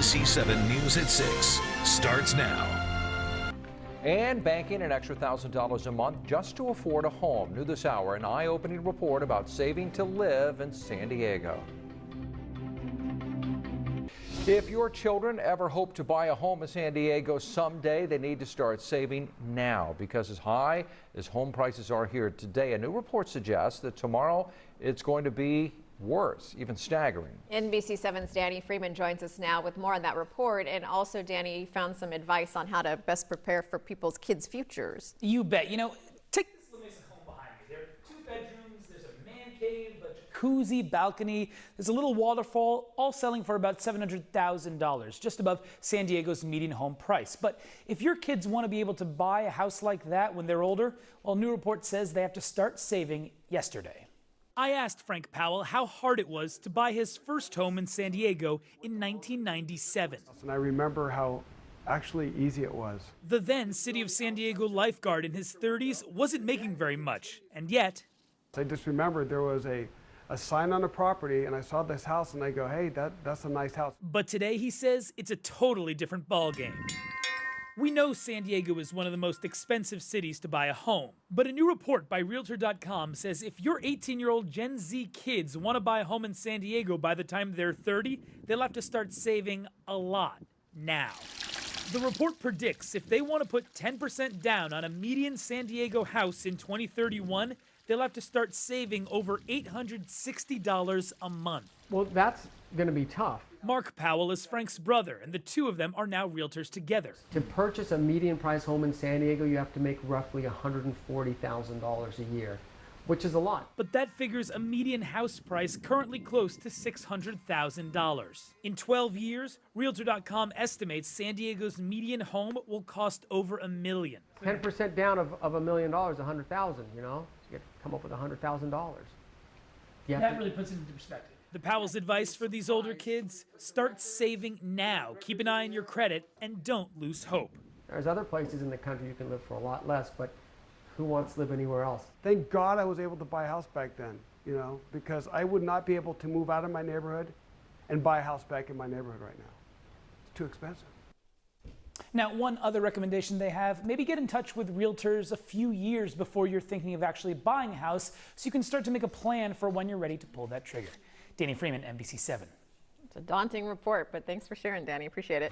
NBC7 News at 6 starts now. And banking an extra $1,000 a month just to afford a home. New this hour, an eye-opening report about saving to live in San Diego. If your children ever hope to buy a home in San Diego someday, they need to start saving now, because as high as home prices are here today, a new report suggests that tomorrow it's going to be worse, even staggering. NBC7's Danny Freeman joins us now with more on that report. And also, Danny, found some advice on how to best prepare for people's kids' futures. You bet. You know, take this La Mesa home behind me. There are 2 bedrooms, there's a man cave, a jacuzzi, balcony, there's a little waterfall, all selling for about $700,000, just above San Diego's median home price. But if your kids want to be able to buy a house like that when they're older, well, a new report says they have to start saving yesterday. I asked Frank Powell how hard it was to buy his first home in San Diego in 1997. And I remember how actually easy it was. The then City of San Diego lifeguard in his 30s wasn't making very much, and yet I just remembered there was a sign on the property, and I saw this house, and I go, hey, that's a nice house. But today he says it's a totally different ballgame. We know San Diego is one of the most expensive cities to buy a home, but a new report by Realtor.com says if your 18-year-old Gen Z kids want to buy a home in San Diego by the time they're 30, they'll have to start saving a lot now. The report predicts if they want to put 10% down on a median San Diego house in 2031, they'll have to start saving over $860 a month. Well, that's going to be tough. Mark Powell is Frank's brother, and the two of them are now realtors together. To purchase a median price home in San Diego, you have to make roughly $140,000 a year, which is a lot. But that figures a median house price currently close to $600,000. In 12 years, Realtor.com estimates San Diego's median home will cost over $1 million. 10% down of $1 million, $100,000, you know? You have to come up with $100,000. That really puts it into perspective. The Powell's advice for these older kids: start saving now. Keep an eye on your credit and don't lose hope. There's other places in the country you can live for a lot less, but who wants to live anywhere else? Thank God I was able to buy a house back then, you know, because I would not be able to move out of my neighborhood and buy a house back in my neighborhood right now. It's too expensive. Now, one other recommendation they have, maybe get in touch with realtors a few years before you're thinking of actually buying a house, so you can start to make a plan for when you're ready to pull that trigger. Danny Freeman, NBC7. It's a daunting report, but thanks for sharing, Danny. Appreciate it.